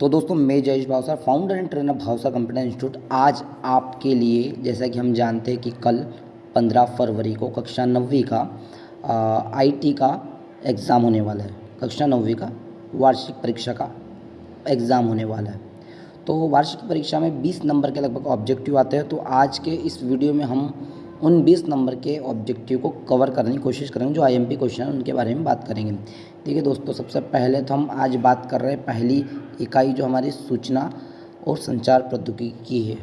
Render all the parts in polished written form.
तो दोस्तों मैं Jayesh Bhavsar, founder and trainer Bhavsar computer institute, आज आपके लिए जैसा कि हम जानते हैं कि कल 15 फरवरी को कक्षा 9वीं का आईटी का एग्ज़ाम होने वाला है। कक्षा 9वीं का वार्षिक परीक्षा का एग्ज़ाम होने वाला है। तो वार्षिक परीक्षा में 20 नंबर के लगभग ऑब्जेक्टिव आते हैं। तो आज के इस वीडियो में हम उन 20 नंबर के ऑब्जेक्टिव को कवर करने की कोशिश करेंगे। जो आईएमपी क्वेश्चन है उनके बारे में बात करेंगे। देखिए दोस्तों, सबसे पहले तो हम आज बात कर रहे हैं पहली इकाई जो हमारी सूचना और संचार प्रौद्योगिकी की है,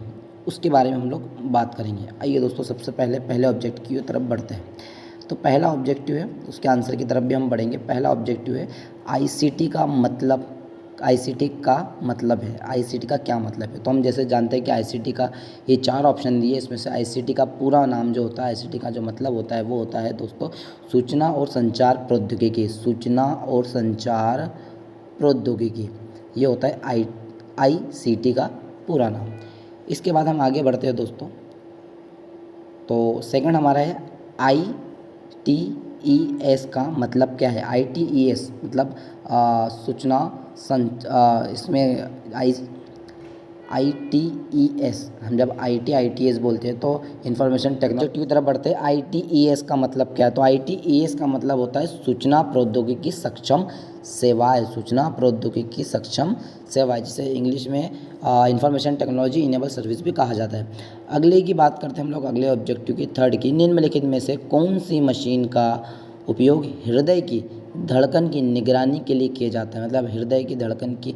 उसके बारे में हम लोग बात करेंगे। आइए दोस्तों, सबसे पहले ऑब्जेक्टिव की तरफ बढ़ते हैं। तो पहला ऑब्जेक्टिव है, उसके आंसर की तरफ भी हम बढ़ेंगे। पहला ऑब्जेक्टिव है आईसीटी का मतलब। आईसीटी का मतलब है, आईसीटी का क्या मतलब है। तो हम जैसे जानते हैं कि आईसीटी का ये 4 ऑप्शन दिए, इसमें से आईसीटी का पूरा नाम जो होता है, आईसीटी का जो मतलब होता है वो होता है दोस्तों सूचना और संचार प्रौद्योगिकी। सूचना और संचार प्रौद्योगिकी, ये होता है आईसीटी का पूरा नाम। इसके बाद हम आगे बढ़ते हैं दोस्तों। तो सेकंड हमारा है आईटीईएस का मतलब क्या है। आईटीईएस मतलब सूचना इसमें आईटीईएस, हम जब आईटीएस बोलते हैं तो इंफॉर्मेशन टेक्नोलॉजी की तरफ बढ़ते हैं। आईटीईएस का मतलब क्या है। तो आईटीईएस का मतलब होता है सूचना प्रौद्योगिकी सक्षम सेवाएं। सूचना प्रौद्योगिकी सक्षम सेवाएं, जिसे इंग्लिश में इंफॉर्मेशन टेक्नोलॉजी इनेबल सर्विस भी कहा जाता है। अगले की बात करते हैं हम लोग, अगले ऑब्जेक्टिव की थर्ड की। निम्नलिखित में से कौन सी मशीन का उपयोग हृदय की धड़कन की निगरानी के लिए किया जाता है। मतलब हृदय की धड़कन की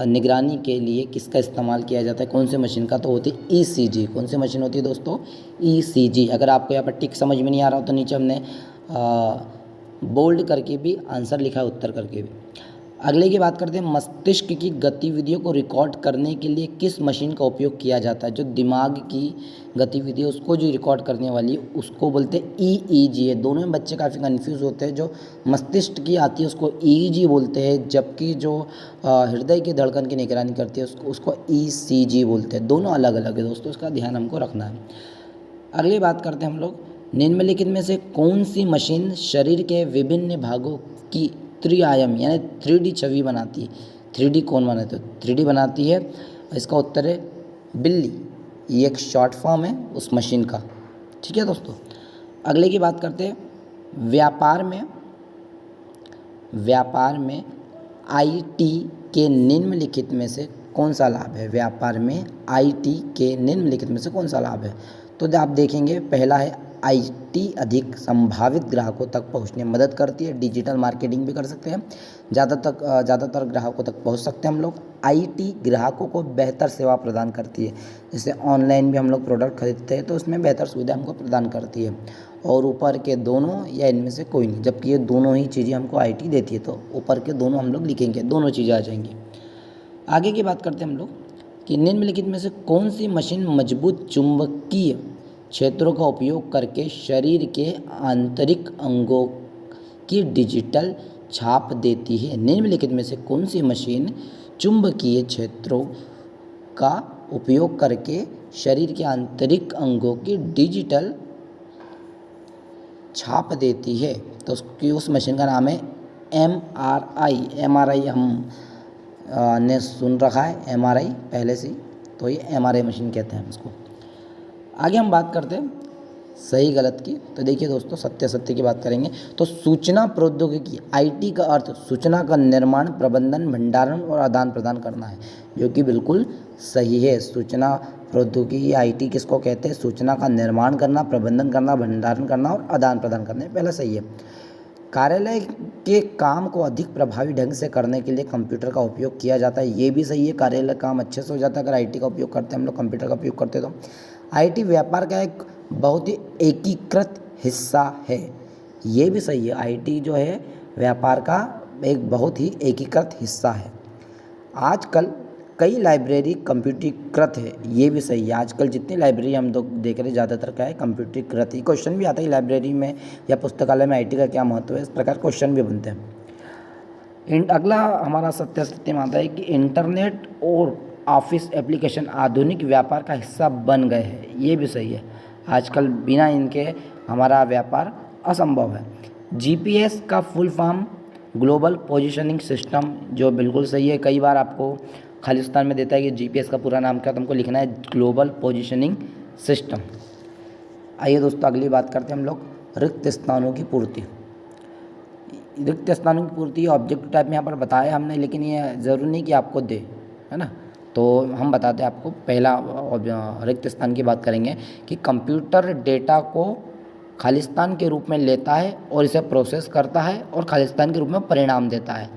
निगरानी के लिए किसका इस्तेमाल किया जाता है, कौन सी मशीन का। तो होती है ईसीजी। कौन सी मशीन होती है दोस्तों, ईसीजी। अगर आपको यहाँ पर टिक समझ में नहीं आ रहा हो तो नीचे हमने बोल्ड करके भी आंसर लिखा है, उत्तर करके भी। अगले की बात करते हैं, मस्तिष्क की गतिविधियों को रिकॉर्ड करने के लिए किस मशीन का उपयोग किया जाता है। जो दिमाग की गतिविधि उसको जो रिकॉर्ड करने वाली उसको बोलते हैं ईईजी है। दोनों में बच्चे काफ़ी कंफ्यूज होते हैं। जो मस्तिष्क की आती है उसको ईईजी बोलते हैं, जबकि जो हृदय की धड़कन की निगरानी करती है उसको ईसीजी बोलते हैं। दोनों अलग अलग है दोस्तों, इसका ध्यान हमको रखना है। अगली बात करते हैं हम लोग, निम्नलिखित में से कौन सी मशीन शरीर के विभिन्न भागों की त्रिआयाम यानी 3D छवि बनाती है। 3D कौन बनाती है, 3D बनाती है। इसका उत्तर है बिल्ली। ये एक शॉर्ट फॉर्म है उस मशीन का। ठीक है दोस्तों, अगले की बात करते हैं, व्यापार में आईटी के निम्नलिखित में से कौन सा लाभ है। व्यापार में आईटी के निम्नलिखित में से कौन सा लाभ है। तो आप देखेंगे, पहला है आईटी अधिक संभावित ग्राहकों तक पहुंचने में मदद करती है। डिजिटल मार्केटिंग भी कर सकते हैं, ज़्यादातर ग्राहकों तक पहुंच सकते हैं हम लोग। आईटी ग्राहकों को बेहतर सेवा प्रदान करती है। जैसे ऑनलाइन भी हम लोग प्रोडक्ट खरीदते हैं तो उसमें बेहतर सुविधा हमको प्रदान करती है। और ऊपर के दोनों या इनमें से कोई नहीं, जबकि ये दोनों ही चीज़ें हमको आईटी देती है। तो ऊपर के दोनों हम लोग लिखेंगे, दोनों चीज़ें आ जाएंगी। आगे की बात करते हैं हम लोग कि निम्नलिखित में से कौन सी मशीन मजबूत चुंबकीय क्षेत्रों का उपयोग करके शरीर के आंतरिक अंगों की डिजिटल छाप देती है। निम्नलिखित में से कौन सी मशीन चुंबकीय क्षेत्रों का उपयोग करके शरीर के आंतरिक अंगों की डिजिटल छाप देती है। तो उस मशीन का नाम है एमआरआई। एमआरआई हम ने सुन रखा है, एमआरआई पहले से, तो ये एमआरआई मशीन कहते हैं इसको। आगे हम बात करते हैं सही गलत की। तो देखिए दोस्तों, सत्य की बात करेंगे। तो सूचना प्रौद्योगिकी आईटी का अर्थ सूचना का निर्माण, प्रबंधन, भंडारण और आदान प्रदान करना है, जो कि बिल्कुल सही है। सूचना प्रौद्योगिकी आईटी किसको कहते हैं, सूचना का निर्माण करना, प्रबंधन करना, भंडारण करना और आदान प्रदान करना। पहला सही है। कार्यालय के काम को अधिक प्रभावी ढंग से करने के लिए कंप्यूटर का उपयोग किया जाता है, ये भी सही है। कार्यालय काम अच्छे से हो जाता है अगर आईटी का उपयोग करते हैं हम लोग, कंप्यूटर का उपयोग करते तो। आईटी व्यापार का एक बहुत ही एकीकृत हिस्सा है, ये भी सही है। आईटी जो है व्यापार का एक बहुत ही एकीकृत हिस्सा है। आजकल कई लाइब्रेरी कंप्यूटरीकृत है, ये भी सही है। आजकल जितनी लाइब्रेरी हम लोग देख रहे हैं ज़्यादातर क्या है, कंप्यूटरीकृत ही। क्वेश्चन भी आता है लाइब्रेरी में या पुस्तकालय में आईटी का क्या महत्व है, इस प्रकार क्वेश्चन भी बनते हैं। अगला हमारा सत्य में आता है कि इंटरनेट और ऑफिस एप्लीकेशन आधुनिक व्यापार का हिस्सा बन गए हैं, ये भी सही है। आजकल बिना इनके हमारा व्यापार असंभव है। जीपीएस का full form global positioning system, जो बिल्कुल सही है। कई बार आपको खालिस्तान में देता है कि जीपीएस का पूरा नाम क्या, तो हमको लिखना है ग्लोबल पोजीशनिंग सिस्टम। आइए दोस्तों अगली बात करते हैं हम लोग रिक्त स्थानों की पूर्ति। रिक्त स्थानों की पूर्ति ऑब्जेक्टिव टाइप में यहाँ पर बताया हमने, लेकिन ये ज़रूरी नहीं कि आपको दे, है ना। तो हम बताते हैं आपको। पहला रिक्त स्थान की बात करेंगे कि कंप्यूटर डेटा को खालिस्तान के रूप में लेता है और इसे प्रोसेस करता है और खालिस्तान के रूप में परिणाम देता है।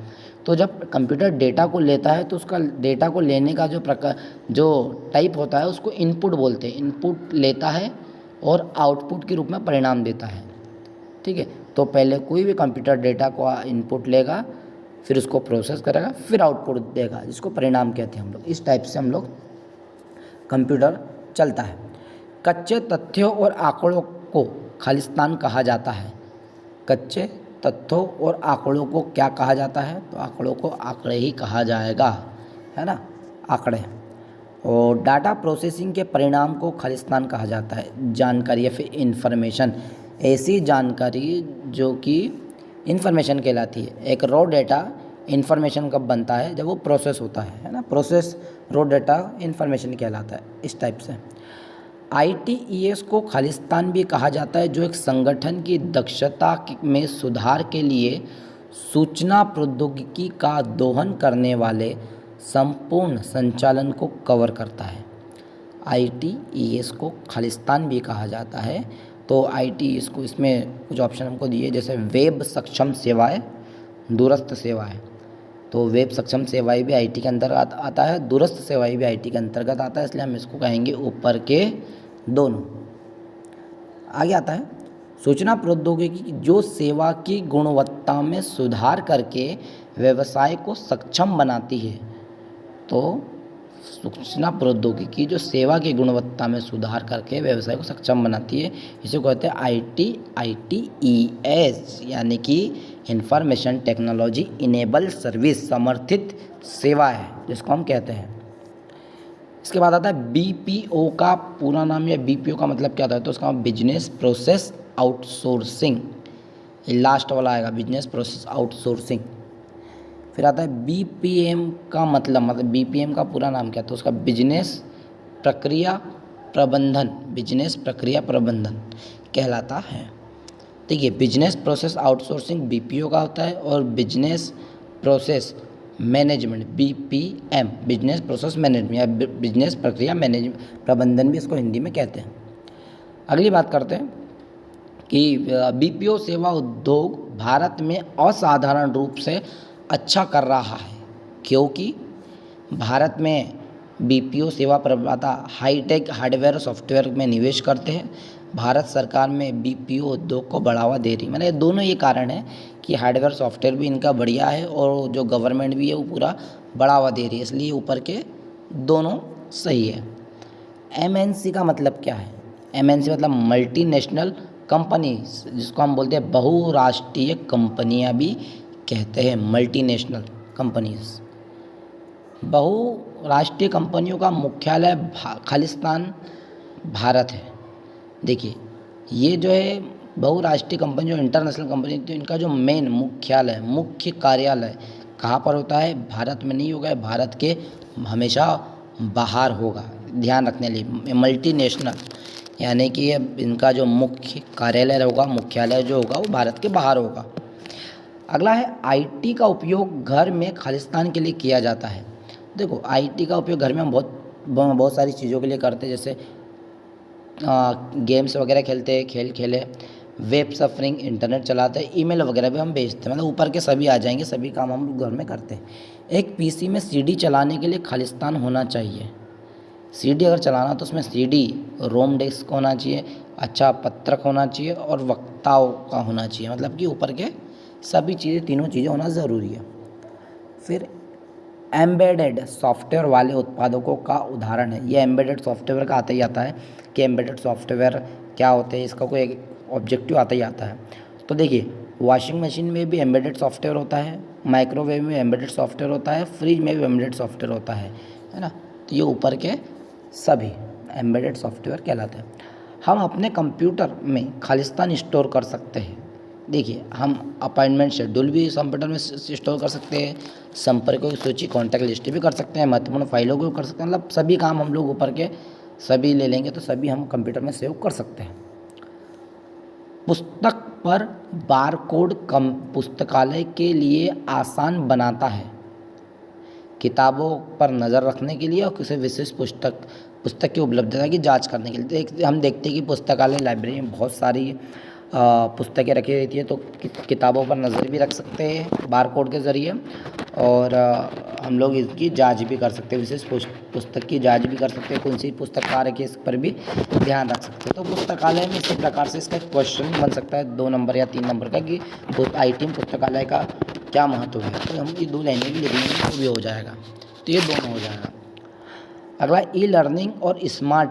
तो जब कंप्यूटर डेटा को लेता है तो उसका डेटा को लेने का जो टाइप होता है उसको इनपुट बोलते हैं। इनपुट लेता है और आउटपुट के रूप में परिणाम देता है, ठीक है। तो पहले कोई भी कंप्यूटर डेटा को इनपुट लेगा, फिर उसको प्रोसेस करेगा, फिर आउटपुट देगा, जिसको परिणाम कहते हैं हम लोग। इस टाइप से हम लोग कंप्यूटर चलता है। कच्चे तथ्यों और आंकड़ों को खालिस्तान कहा जाता है। कच्चे तथ्यों और आंकड़ों को क्या कहा जाता है, तो आंकड़ों को आंकड़े ही कहा जाएगा, है ना, आंकड़े। और डाटा प्रोसेसिंग के परिणाम को खालिस्तान कहा जाता है। जानकारी या फिर इंफॉर्मेशन, ऐसी जानकारी जो कि इंफॉर्मेशन कहलाती है। एक रॉ डेटा इंफॉर्मेशन कब बनता है, जब वो प्रोसेस होता है ना। प्रोसेस रॉ डेटा इंफॉर्मेशन कहलाता है। इस टाइप से ITES को खालिस्तान भी कहा जाता है, जो एक संगठन की दक्षता में सुधार के लिए सूचना प्रौद्योगिकी का दोहन करने वाले संपूर्ण संचालन को कवर करता है। ITES को खालिस्तान भी कहा जाता है। तो ITES को, इसमें कुछ ऑप्शन हमको दिए, जैसे वेब सक्षम सेवाएं, दूरस्थ सेवाएं। तो वेब सक्षम सेवाएं भी IT के अंतर्गत आता है, दूरस्थ सेवाएं भी IT के अंतर्गत आता है, इसलिए हम इसको कहेंगे ऊपर के दोनों। आगे आता है सूचना प्रौद्योगिकी, जो सेवा की गुणवत्ता में सुधार करके व्यवसाय को सक्षम बनाती है। तो सूचना प्रौद्योगिकी जो सेवा की गुणवत्ता में सुधार करके व्यवसाय को सक्षम बनाती है, इसे कहते हैं ITES, यानी कि इंफॉर्मेशन टेक्नोलॉजी इनेबल सर्विस, समर्थित सेवा है जिसको हम कहते हैं। इसके बाद आता है BPO का पूरा नाम, या BPO का मतलब क्या होता है, तो उसका बिजनेस प्रोसेस आउटसोर्सिंग, लास्ट वाला आएगा, बिजनेस प्रोसेस आउटसोर्सिंग। फिर आता है BPM का मतलब BPM का पूरा नाम क्या था, तो उसका बिजनेस प्रक्रिया प्रबंधन, बिजनेस प्रक्रिया प्रबंधन कहलाता है। देखिए, बिजनेस प्रोसेस आउटसोर्सिंग BPO का होता है, और business process management BPM, business process management या बिजनेस प्रक्रिया मैनेजमेंट प्रबंधन भी इसको हिंदी में कहते हैं। अगली बात करते हैं कि BPO सेवा उद्योग भारत में असाधारण रूप से अच्छा कर रहा है, क्योंकि भारत में BPO सेवा प्रदाता हाईटेक हार्डवेयर और सॉफ्टवेयर में निवेश करते हैं। भारत सरकार में BPO उद्योग को बढ़ावा दे रही, मैंने दोनों ये कारण है कि हार्डवेयर सॉफ्टवेयर भी इनका बढ़िया है और जो गवर्नमेंट भी है वो पूरा बढ़ावा दे रही है, इसलिए ऊपर के दोनों सही है। MNC का मतलब क्या है, MNC मतलब मल्टीनेशनल कंपनीज, जिसको हम बोलते हैं बहुराष्ट्रीय कंपनियां भी कहते हैं, मल्टीनेशनल कंपनीज। बहुराष्ट्रीय कंपनियों का मुख्यालय खालिस्तान भारत है। देखिए, ये जो है बहुराष्ट्रीय कंपनी, जो इंटरनेशनल कंपनी, तो इनका जो मेन मुख्यालय, मुख्य कार्यालय कहाँ पर होता है, भारत में नहीं होगा, भारत के हमेशा बाहर होगा, ध्यान रखने लिए। मल्टीनेशनल यानी कि इनका जो मुख्य कार्यालय होगा, मुख्यालय जो होगा वो भारत के बाहर होगा। अगला है IT का उपयोग घर में खालिस्तान के लिए किया जाता है। देखो, IT का उपयोग घर में हम बहुत सारी चीज़ों के लिए करते हैं, जैसे गेम्स वगैरह खेलते हैं, खेल खेले, वेब सर्फिंग, इंटरनेट चलाते हैं, ईमेल वगैरह भी हम भेजते हैं, मतलब ऊपर के सभी आ जाएंगे, सभी काम हम लोग घर में करते हैं। एक PC में CD चलाने के लिए खालिस्तान होना चाहिए। CD अगर चलाना तो उसमें CD रोम डिस्क होना चाहिए, अच्छा पत्रक होना चाहिए और वक्ताओं का होना चाहिए, मतलब कि ऊपर के सभी चीज़ें, तीनों चीज़ें होना ज़रूरी है। फिर एम्बेडेड सॉफ्टवेयर वाले उत्पादकों का उदाहरण है। ये एम्बेडेड सॉफ्टवेयर का आता ही आता है कि एम्बेडेड सॉफ्टवेयर क्या होते हैं, इसका कोई एक ऑब्जेक्टिव आता ही आता है। तो देखिए, वॉशिंग मशीन में भी एम्बेडेड सॉफ्टवेयर होता है, माइक्रोवेव में एम्बेडेड सॉफ्टवेयर होता है, फ्रिज में भी एम्बेडेड सॉफ्टवेयर होता है ना। तो ये ऊपर के सभी एम्बेडेड सॉफ्टवेयर कहलाते हैं। हम अपने कंप्यूटर में खालिस्तान स्टोर कर सकते हैं। देखिए हम अपॉइंटमेंट शेड्यूल भी कंप्यूटर में स्टोर कर सकते हैं, संपर्कों की सूची कॉन्टैक्ट लिस्ट भी कर सकते हैं, महत्वपूर्ण फाइलों को कर सकते हैं, मतलब सभी काम हम लोग ऊपर के सभी ले लेंगे तो सभी हम कंप्यूटर में सेव कर सकते हैं। पुस्तक पर बारकोड कम पुस्तकालय के लिए आसान बनाता है, किताबों पर नज़र रखने के लिए और किसी विशेष पुस्तक की उपलब्धता की जांच करने के लिए। हम देखते हैं कि पुस्तकालय लाइब्रेरी में बहुत सारी पुस्तकें रखी रहती है, तो किताबों पर नज़र भी रख सकते हैं बारकोड के ज़रिए, और हम लोग इसकी जांच भी कर सकते हैं, विशेष पुस्तक की जांच भी कर सकते हैं, कौन सी पुस्तक कहाँ रखी है इस पर भी ध्यान रख सकते हैं। तो पुस्तकालय में इसी प्रकार से इसका क्वेश्चन बन सकता है 2 नंबर या 3 नंबर का कि आईटी में पुस्तकालय का क्या महत्व है, तो हम ये 2 लाइनें भी लिखेंगे तो भी हो जाएगा, तो ये दोनों हो जाएगा। अगला ई लर्निंग और स्मार्ट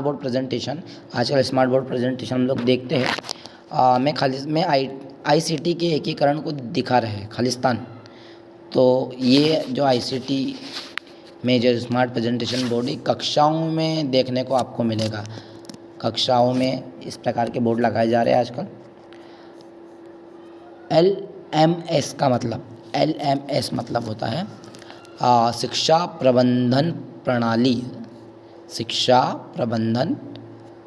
बोर्ड प्रेजेंटेशन। आजकल स्मार्ट बोर्ड प्रेजेंटेशन हम लोग देखते हैं में आईसीटी के एकीकरण को दिखा रहे हैं खालिस्तान। तो ये जो आईसीटी में जो स्मार्ट प्रेजेंटेशन बोर्ड कक्षाओं में देखने को आपको मिलेगा, कक्षाओं में इस प्रकार के बोर्ड लगाए जा रहे हैं आजकल। LMS होता है शिक्षा प्रबंधन प्रणाली, शिक्षा प्रबंधन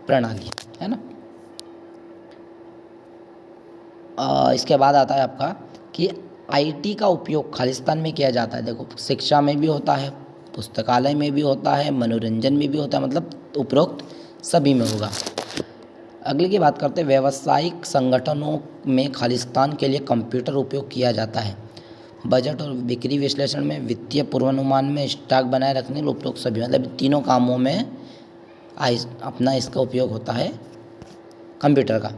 प्रणाली है ना। इसके बाद आता है आपका कि आईटी का उपयोग खालिस्तान में किया जाता है। देखो शिक्षा में भी होता है, पुस्तकालय में भी होता है, मनोरंजन में भी होता है, मतलब उपरोक्त सभी में होगा। अगले की बात करते हैं, व्यावसायिक संगठनों में खालिस्तान के लिए कंप्यूटर उपयोग किया जाता है। बजट और बिक्री विश्लेषण में, वित्तीय पूर्वानुमान में, स्टॉक बनाए रखने के उपयोग सभी, मतलब तीनों कामों में अपना इसका उपयोग होता है कंप्यूटर का।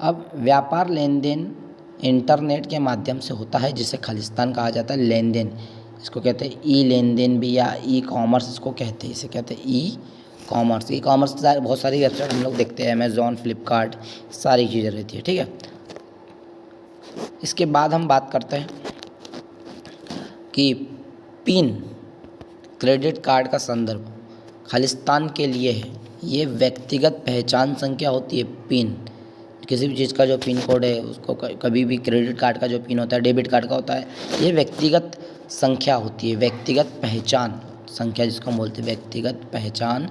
अब व्यापार लेन देन इंटरनेट के माध्यम से होता है, जिसे खालिस्तान कहा जाता है। लेन देन इसको कहते हैं ई लेन देन भी, या ई कॉमर्स इसको कहते हैं, इसे कहते हैं ई कॉमर्स। ई कॉमर्स बहुत सारी वेबसाइट हम लोग देखते हैं, अमेज़ॉन, फ्लिपकार्ट, सारी चीज़ें रहती है, ठीक है। इसके बाद हम बात करते हैं कि पिन क्रेडिट कार्ड का संदर्भ खालिस्तान के लिए है। ये व्यक्तिगत पहचान संख्या होती है। पिन किसी भी चीज़ का जो पिन कोड है उसको कभी भी क्रेडिट कार्ड का जो पिन होता है, डेबिट कार्ड का होता है, ये व्यक्तिगत संख्या होती है, व्यक्तिगत पहचान संख्या जिसको हम बोलते हैं, व्यक्तिगत पहचान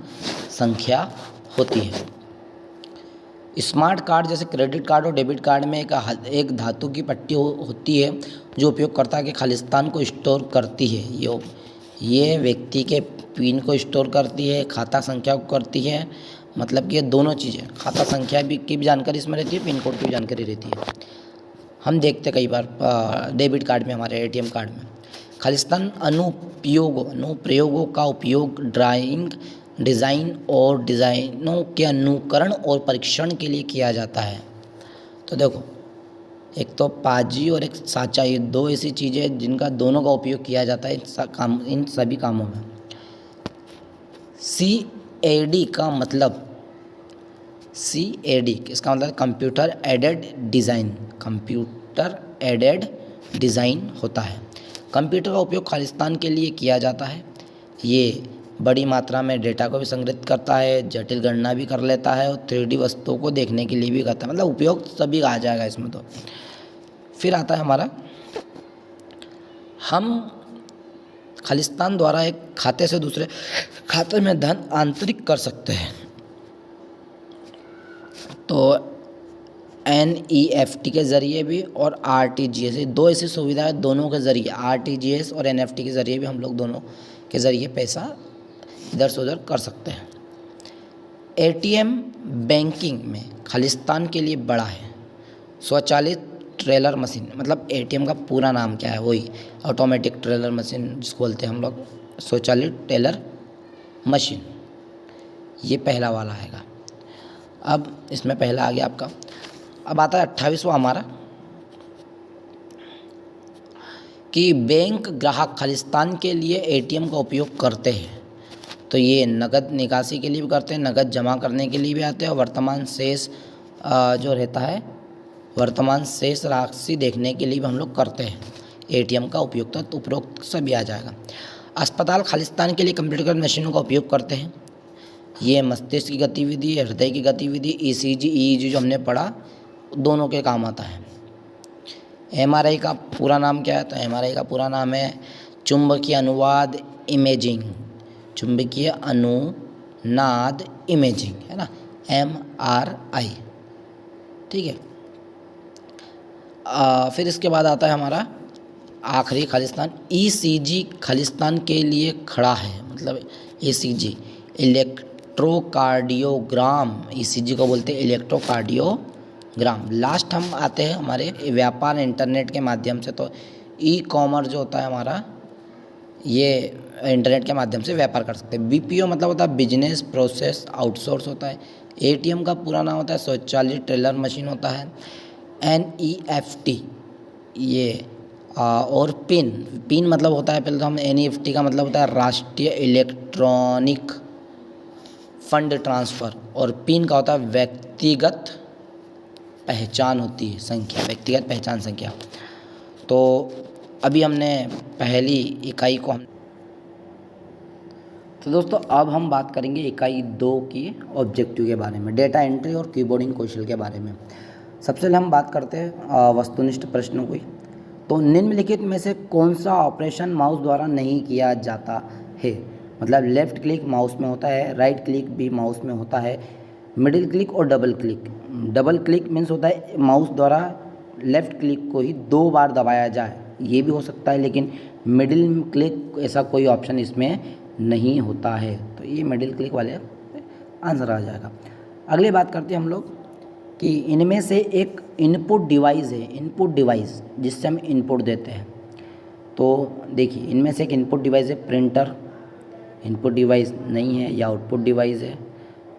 संख्या होती है। स्मार्ट कार्ड जैसे क्रेडिट कार्ड और डेबिट कार्ड में एक धातु की पट्टी होती है जो उपयोगकर्ता के खालिस्तान को स्टोर करती है। ये व्यक्ति के पिन को स्टोर करती है, खाता संख्या को करती है, मतलब कि ये दोनों चीज़ें, खाता संख्या की भी जानकारी इसमें रहती है, पिन कोड की भी जानकारी रहती है। हम देखते कई बार डेबिट कार्ड में, हमारे एटीएम कार्ड में खालिस्तान अनुप्रयोगों का उपयोग ड्राइंग, डिज़ाइन और डिज़ाइनों के अनुकरण और परीक्षण के लिए किया जाता है। तो देखो, एक तो पाजी और एक साचा, ये 2 ऐसी चीज़ें जिनका दोनों का उपयोग किया जाता है इन सभी कामों में। CAD का मतलब, CAD इसका मतलब computer aided design, computer aided design होता है। कंप्यूटर का उपयोग खालिस्तान के लिए किया जाता है। ये बड़ी मात्रा में डेटा को भी संग्रहित करता है, जटिल गणना भी कर लेता है और 3D वस्तुओं को देखने के लिए भी करता है, मतलब उपयोग सभी आ जाएगा इसमें। तो फिर आता है हमारा, हम खालिस्तान द्वारा एक खाते से दूसरे खाते में धन आंतरिक कर सकते हैं। तो NEFT के ज़रिए भी और RTGS, 2 ऐसी सुविधाएं, दोनों के ज़रिए RTGS और NEFT के ज़रिए भी हम लोग दोनों के ज़रिए पैसा इधर से उधर कर सकते हैं। ATM बैंकिंग में खालिस्तान के लिए बड़ा है। स्वचालित ट्रेलर मशीन, मतलब ATM का पूरा नाम क्या है, वही ऑटोमेटिक ट्रेलर मशीन जिसको बोलते हैं हम लोग, स्वचालित टेलर मशीन, ये पहला वाला आएगा। अब इसमें पहला आ गया आपका। अब आता है 28वां हमारा कि बैंक ग्राहक खालिस्तान के लिए ATM का उपयोग करते हैं। तो ये नगद निकासी के लिए भी करते हैं, नगद जमा करने के लिए भी आते हैं, और वर्तमान शेष जो रहता है, वर्तमान शेष राशि देखने के लिए भी हम लोग करते हैं ATM का उपयोग। तो उपरोक्त सभी आ जाएगा। अस्पताल खालिस्तान के लिए कंप्यूटर मशीनों का उपयोग करते हैं। ये मस्तिष्क की गतिविधि, हृदय की गतिविधि, ECG, EEG जो हमने पढ़ा, दोनों के काम आता है। एमआरआई का पूरा नाम क्या है? तो एमआरआई का पूरा नाम है चुंबकीय अनुनाद इमेजिंग, चुंबकीय अनुनाद इमेजिंग, है ना, एमआरआई। ठीक है। फिर इसके बाद आता है हमारा आखिरी खालिस्तान, ईसीजी खालिस्तान के लिए खड़ा है, मतलब ईसीजी इलेक्ट्रोकार्डियोग्राम, ईसीजी को बोलते हैं इलेक्ट्रोकार्डियोग्राम। लास्ट हम आते हैं हमारे व्यापार इंटरनेट के माध्यम से। तो ई कॉमर्स जो होता है हमारा, ये इंटरनेट के माध्यम से व्यापार कर सकते हैं। बीपीओ मतलब होता है बिजनेस प्रोसेस आउटसोर्स होता है। एटीएम का पूरा नाम होता है स्वचालित टेलर मशीन होता है। एनईएफटी ये और पिन मतलब होता है, पहले तो हम एनईएफटी का मतलब होता है राष्ट्रीय इलेक्ट्रॉनिक फंड ट्रांसफ़र, और पिन का होता है व्यक्तिगत पहचान होती है संख्या, व्यक्तिगत पहचान संख्या। तो अभी हमने पहली इकाई को तो दोस्तों अब हम बात करेंगे इकाई 2 की ऑब्जेक्टिव के बारे में, डेटा एंट्री और कीबोर्डिंग कौशल के बारे में। सबसे पहले हम बात करते हैं वस्तुनिष्ठ प्रश्नों की। तो निम्नलिखित में से कौन सा ऑपरेशन माउस द्वारा नहीं किया जाता है? मतलब लेफ़्ट क्लिक माउस में होता है, राइट क्लिक भी माउस में होता है, मिडिल क्लिक और double click. Double click means होता है माउस द्वारा लेफ़्ट क्लिक को ही 2 बार दबाया जाए, ये भी हो सकता है, लेकिन मिडिल क्लिक ऐसा कोई ऑप्शन इसमें नहीं होता है। तो ये मिडिल क्लिक वाले आंसर आ जाएगा। अगली बात करते हैं हम लोग कि इनमें से एक इनपुट डिवाइस है, इनपुट डिवाइस जिससे हम इनपुट देते हैं। तो देखिए इनमें से एक इनपुट डिवाइस है प्रिंटर, इनपुट डिवाइस नहीं है, या आउटपुट डिवाइस है।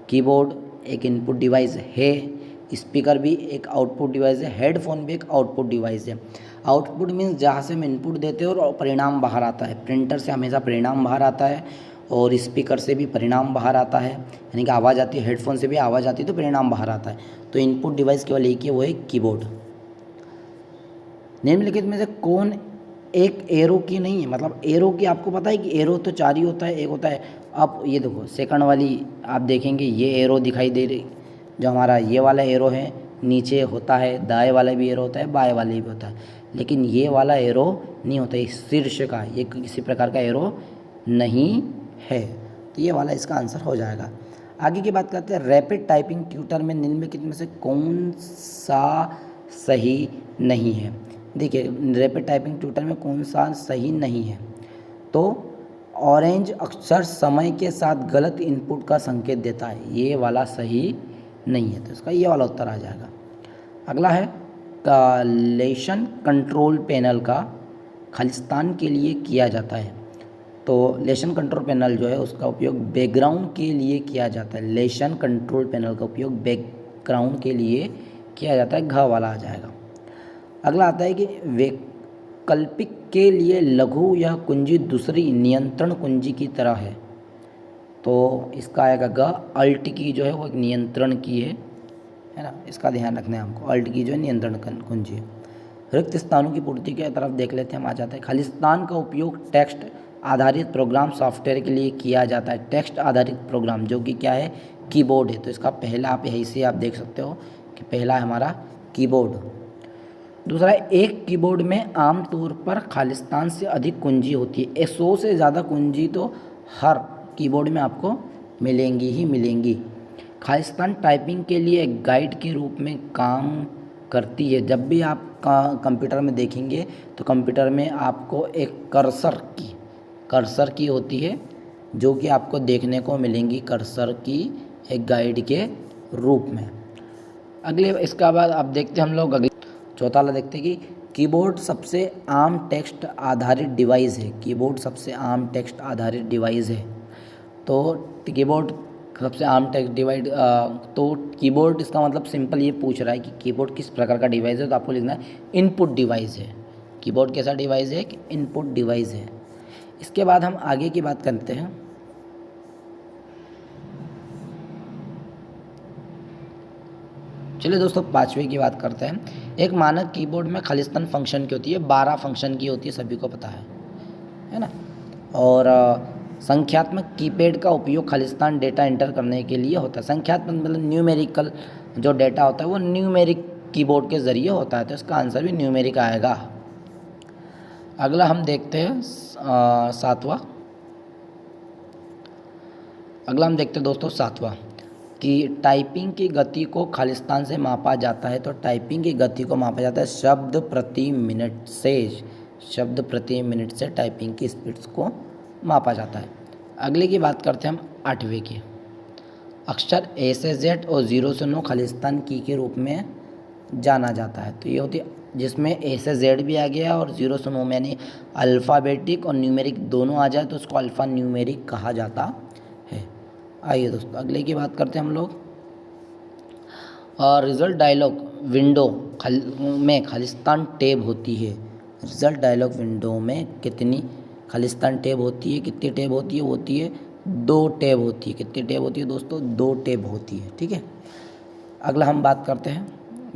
कीबोर्ड एक इनपुट डिवाइस है, स्पीकर भी एक आउटपुट डिवाइस है, हेडफोन भी एक आउटपुट डिवाइस है। आउटपुट मीन्स जहाँ से हम इनपुट देते हैं और परिणाम बाहर आता है। प्रिंटर से हमेशा परिणाम बाहर आता है और स्पीकर से भी परिणाम बाहर आता है, यानी कि आवाज़ आती है, हेडफोन से भी आवाज़ आती है तो परिणाम बाहर आता है। तो इनपुट डिवाइस केवल एक ही है, वो है कीबोर्ड। निम्नलिखित में से कौन एक एरो की नहीं है? मतलब एरो की आपको पता है कि एरो तो 4 ही होता है, एक होता है। अब ये देखो सेकंड वाली आप देखेंगे, ये एरो दिखाई दे रही, जो हमारा ये वाला एरो है नीचे होता है, दाएं वाला भी एरो होता है, बाएं वाले भी होता है, लेकिन ये वाला एरो नहीं होता है शीर्ष का, ये किसी प्रकार का एरो नहीं है। तो ये वाला इसका आंसर हो जाएगा। आगे की बात करते हैं रैपिड टाइपिंग ट्यूटर में निम्नलिखित में से कौन सा सही नहीं है? देखिए रैपिड टाइपिंग ट्यूटर में कौन सा सही नहीं है? तो ऑरेंज अक्षर समय के साथ गलत इनपुट का संकेत देता है, ये वाला सही नहीं है, तो इसका ये वाला उत्तर आ जाएगा। अगला है लेशन कंट्रोल पैनल का खालिस्तान के लिए किया जाता है। तो लेशन कंट्रोल पैनल जो है उसका उपयोग बैकग्राउंड के लिए किया जाता है। लेशन कंट्रोल पैनल का उपयोग बैकग्राउंड के लिए किया जाता है, घ वाला आ जाएगा। अगला आता है कि वैकल्पिक के लिए लघु यह कुंजी दूसरी नियंत्रण कुंजी की तरह है। तो इसका आएगा ग। अल्ट की जो है वो एक नियंत्रण की है ना, इसका ध्यान रखना है हमको। अल्ट की जो है नियंत्रण कुंजी है। रिक्त स्थानों की पूर्ति की तरफ देख लेते हैं, हम आ जाते हैं। खालिस्तान का उपयोग टेक्स्ट आधारित प्रोग्राम सॉफ्टवेयर के लिए किया जाता है। टेक्स्ट आधारित प्रोग्राम जो कि क्या है? कीबोर्ड है। तो इसका पहला आप यहीं से आप देख सकते हो कि पहला है हमारा कीबोर्ड। दूसरा, एक कीबोर्ड में आमतौर पर खालिस्तान से अधिक कुंजी होती है। 100 से ज़्यादा कुंजी तो हर कीबोर्ड में आपको मिलेंगी ही मिलेंगी। खालिस्तान टाइपिंग के लिए एक गाइड के रूप में काम करती है। जब भी आप कंप्यूटर में देखेंगे तो कंप्यूटर में आपको एक कर्सर की होती है जो कि आपको देखने को मिलेंगी कर्सर की एक गाइड के रूप में। अगले इसका बाद आप देखते हैं हम लोग अगले चौथा वाला देखते हैं कि कीबोर्ड सबसे आम टेक्स्ट आधारित डिवाइस है। कीबोर्ड सबसे आम टेक्स्ट आधारित डिवाइस है। तो कीबोर्ड सबसे आम टेक्स्ट डिवाइस, तो कीबोर्ड इसका मतलब सिंपल ये पूछ रहा है कि कीबोर्ड किस प्रकार का डिवाइस है, तो आपको लिखना है इनपुट डिवाइस है। कीबोर्ड कैसा डिवाइस है? कि इनपुट डिवाइस है। इसके बाद हम आगे की बात करते हैं। चलिए दोस्तों 5वें की बात करते हैं। एक मानक कीबोर्ड में खालिस्तान फंक्शन की होती है, 12 फंक्शन की होती है, सभी को पता है ना। और संख्यात्मक कीपैड का उपयोग खालिस्तान डेटा एंटर करने के लिए होता है। संख्यात्मक मतलब न्यूमेरिकल जो डेटा होता है वो न्यूमेरिक कीबोर्ड के ज़रिए होता है, तो इसका आंसर भी न्यूमेरिक आएगा। अगला हम देखते हैं सातवां। अगला हम देखते हैं दोस्तों सातवां कि टाइपिंग की गति को खालिस्तान से मापा जाता है। तो टाइपिंग की गति को मापा जाता है शब्द प्रति मिनट से। शब्द प्रति मिनट से टाइपिंग की स्पीड्स को मापा जाता है। अगले की बात करते हैं हम 8वें की। अक्षर ए से जेड और 0 से 9 खालिस्तान की के रूप में जाना जाता है। तो ये होती है जिसमें ए से जेड भी आ गया और 0 से 9 में यानी अल्फ़ाबेटिक और न्यूमेरिक दोनों आ जाए तो उसको अल्फ़ा न्यूमेरिक कहा जाता है। आइए दोस्तों अगले की बात करते हैं हम लोग। रिजल्ट डायलॉग विंडो में खालिस्तान टैब होती है। रिजल्ट डायलॉग विंडो में कितनी खालिस्तान टैब होती है? कितनी टैब होती है? होती है 2 टैब होती है। कितनी टैब होती है दोस्तों? 2 टैब होती है। ठीक है। अगला हम बात करते हैं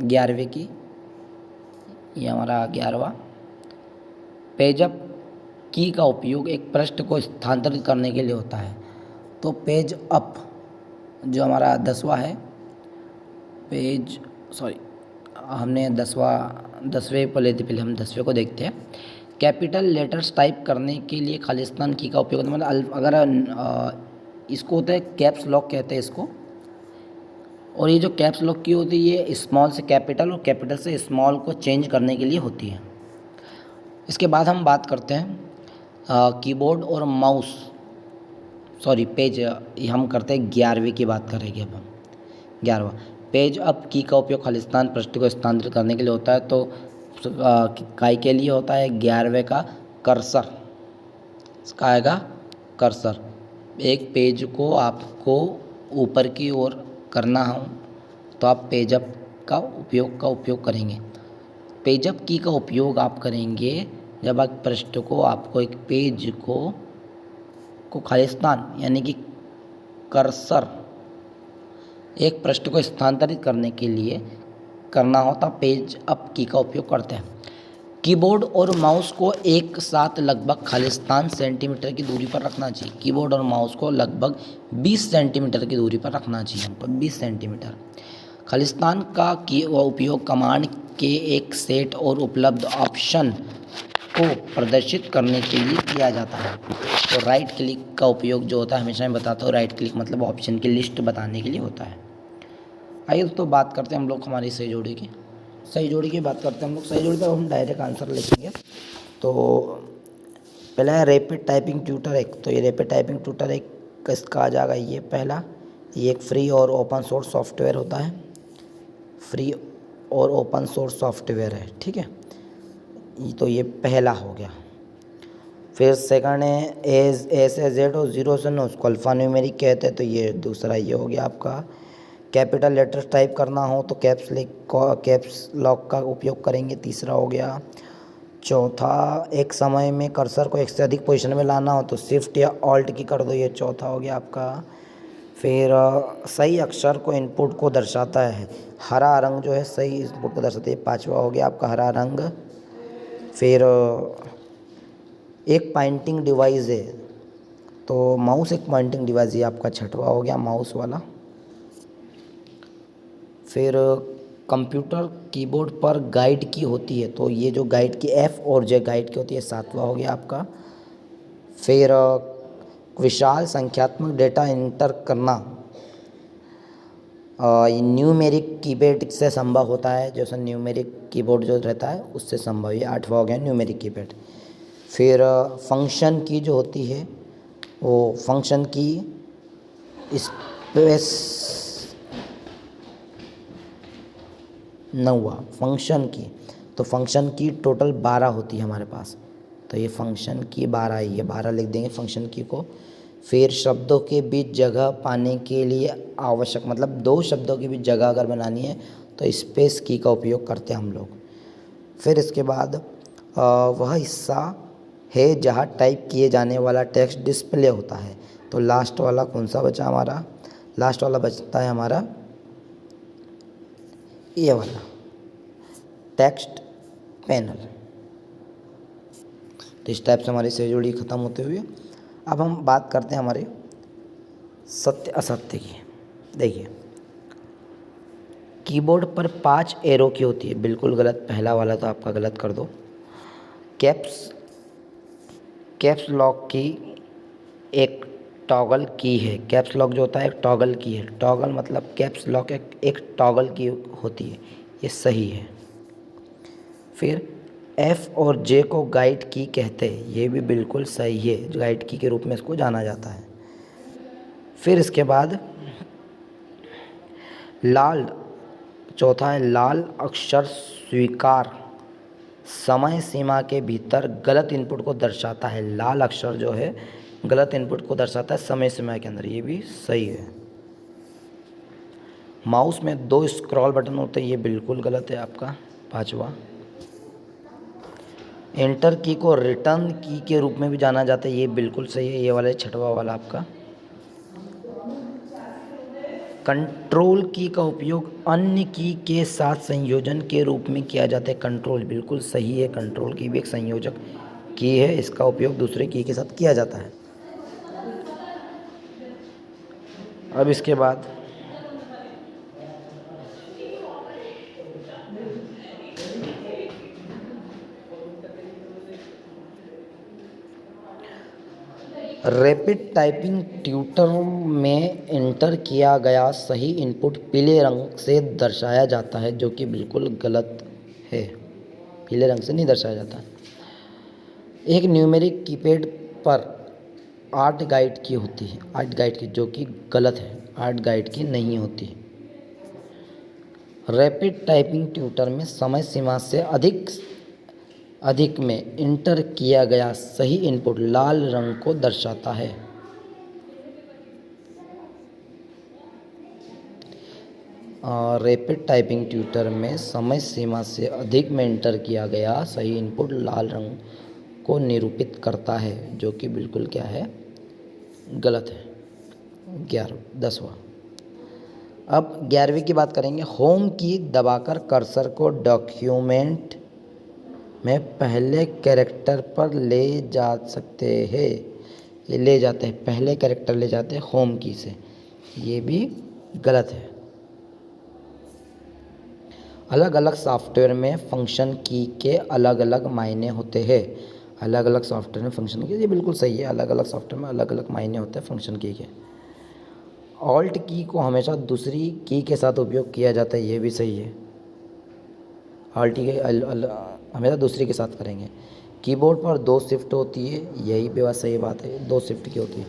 11वें की। ये हमारा 11वां। पेज अप की का उपयोग एक पृष्ठ को स्थानांतरित करने के लिए होता है। तो पेज अप जो हमारा 10वां है, हमने 10वें पर लेते, पहले हम 10वें को देखते हैं। कैपिटल लेटर्स टाइप करने के लिए खालिस्तान की का उपयोग होता है। मतलब अगर इसको होता है कैप्स लॉक कहते हैं इसको। और ये जो कैप्स लॉक की होती है ये स्मॉल से कैपिटल और कैपिटल से स्मॉल को चेंज करने के लिए होती है। इसके बाद हम बात करते हैं कीबोर्ड और माउस पेज। हम करते हैं 11वें की बात करेंगे अब हम। 11वां पेज अप की का उपयोग खालिस्तान पृष्ठ को स्थानांतरित करने के लिए होता है। तो काय के लिए होता है 11वें का कर्सर। इसका आएगा कर्सर। एक पेज को आपको ऊपर की ओर करना हो तो आप पेज अप का उपयोग करेंगे। पेज अप की का उपयोग आप करेंगे जब आप पृष्ठ को आपको एक पेज को खालिस्तान यानी कि कर्सर एक पृष्ठ को स्थानांतरित करने के लिए करना होता पेज अप की का उपयोग करते हैं। कीबोर्ड और माउस को एक साथ लगभग खालिस्तान सेंटीमीटर की दूरी पर रखना चाहिए। कीबोर्ड और माउस को लगभग 20 सेंटीमीटर की दूरी पर रखना चाहिए हमको, 20 सेंटीमीटर। खालिस्तान का उपयोग कमांड के एक सेट और उपलब्ध ऑप्शन को प्रदर्शित करने के लिए किया जाता है। तो राइट क्लिक का उपयोग जो होता है, हमेशा मैं बताता हूँ, राइट क्लिक मतलब ऑप्शन की लिस्ट बताने के लिए होता है। आइए दोस्तों बात करते हैं हम लोग हमारी सही जोड़ी की। सही जोड़ी की बात करते हैं हम लोग। सही जोड़ी पर हम डायरेक्ट आंसर लिखेंगे। तो पहला है रैपिड टाइपिंग ट्यूटर एक। तो ये रैपिड टाइपिंग ट्यूटर एक किसका आ जाएगा? ये पहला, ये एक फ्री और ओपन सोर्स सॉफ्टवेयर होता है। फ्री और ओपन सोर्स सॉफ्टवेयर है, ठीक है। तो ये पहला हो गया। फिर सेकंड है ए से जेड और 0 से 9 उसको अल्फ़ा न्यूमेरिक कहते हैं। तो ये दूसरा ये हो गया आपका। कैपिटल लेटर्स टाइप करना हो तो कैप्स लॉक का उपयोग करेंगे, तीसरा हो गया। चौथा, एक समय में कर्सर को एक से अधिक पोजीशन में लाना हो तो शिफ्ट या ऑल्ट की कर दो, ये चौथा हो गया आपका। फिर सही अक्षर को इनपुट को दर्शाता है। हरा रंग जो है सही इनपुट को दर्शाता है, 5वां हो गया आपका हरा रंग। फिर एक पॉइंटिंग डिवाइस है तो माउस एक पॉइंटिंग डिवाइस है, आपका 6वां हो गया माउस वाला। फिर कंप्यूटर कीबोर्ड पर गाइड की होती है तो ये जो गाइड की F और J गाइड की होती है, 7वां हो गया आपका। फिर विशाल संख्यात्मक डेटा इंटर करना न्यूमेरिक कीपैड से संभव होता है। जैसे न्यूमेरिक कीबोर्ड जो रहता है उससे संभव, ये 8वां हो गया न्यूमेरिक कीपैड। फिर फंक्शन की जो होती है वो फंक्शन की स्पेस 9वां फंक्शन की। तो फंक्शन की टोटल 12 होती है हमारे पास। तो ये फंक्शन की 12 है, ये 12 लिख देंगे फंक्शन की को। फिर शब्दों के बीच जगह पाने के लिए आवश्यक, मतलब 2 शब्दों के बीच जगह अगर बनानी है तो स्पेस की का उपयोग करते हैं हम लोग। फिर इसके बाद वह हिस्सा है जहाँ टाइप किए जाने वाला टेक्स्ट डिस्प्ले होता है। तो लास्ट वाला कौन सा बचा हमारा? लास्ट वाला बचता है हमारा ये वाला टेक्स्ट पैनल। तो इस टाइप से हमारी सही जोड़ी ख़त्म होते हुए अब हम बात करते हैं हमारे सत्य असत्य की। देखिए कीबोर्ड पर 5 एरो की होती है, बिल्कुल गलत, पहला वाला तो आपका गलत कर दो। कैप्स लॉक की एक टॉगल की है। कैप्स लॉक जो होता है एक टॉगल की है। टॉगल मतलब कैप्स लॉक एक टॉगल की होती है, ये सही है। फिर F और J को गाइड की कहते हैं, ये भी बिल्कुल सही है, गाइड की के रूप में इसको जाना जाता है। फिर इसके बाद लाल, चौथा है लाल अक्षर स्वीकार समय सीमा के भीतर गलत इनपुट को दर्शाता है। लाल अक्षर जो है गलत इनपुट को दर्शाता है समय सीमा के अंदर, ये भी सही है। माउस में 2 स्क्रॉल बटन होते हैं, ये बिल्कुल गलत है आपका, पांचवा। एंटर की को रिटर्न की के रूप में भी जाना जाता है, ये बिल्कुल सही है, ये वाला छठवा वाला आपका। कंट्रोल की का उपयोग अन्य की के साथ संयोजन के रूप में किया जाता है। कंट्रोल बिल्कुल सही है, कंट्रोल की भी एक संयोजक की है, इसका उपयोग दूसरे की के साथ किया जाता है। अब इसके बाद रैपिड टाइपिंग ट्यूटर में एंटर किया गया सही इनपुट पीले रंग से दर्शाया जाता है, जो कि बिल्कुल गलत है, पीले रंग से नहीं दर्शाया जाता। एक न्यूमेरिक कीपैड पर 8 गाइड की होती है, 8 गाइड की, जो कि गलत है, 8 गाइड की नहीं होती। रैपिड टाइपिंग ट्यूटर में समय सीमा से अधिक में इंटर किया गया सही इनपुट लाल रंग को दर्शाता है। रैपिड टाइपिंग ट्यूटर में समय सीमा से अधिक में इंटर किया गया सही इनपुट लाल रंग को निरूपित करता है, जो कि बिल्कुल क्या है, गलत है। 10वां। अब 11वीं की बात करेंगे। होम की दबाकर कर्सर को डॉक्यूमेंट में पहले कैरेक्टर पर ले जा सकते हैं, ये ले जाते हैं, पहले कैरेक्टर ले जाते हैं होम की से, ये भी गलत है। अलग अलग सॉफ्टवेयर में फंक्शन की के अलग अलग मायने होते हैं। अलग अलग सॉफ्टवेयर में फंक्शन की, ये बिल्कुल सही है, अलग अलग सॉफ्टवेयर में अलग अलग मायने होते हैं फंक्शन की के। ऑल्ट की को हमेशा दूसरी की के साथ उपयोग किया जाता है, ये भी सही है, ऑल्ट की हमेशा दूसरी के साथ करेंगे। कीबोर्ड पर 2 शिफ्ट होती है, यही भी बात सही बात है, 2 शिफ्ट की होती है।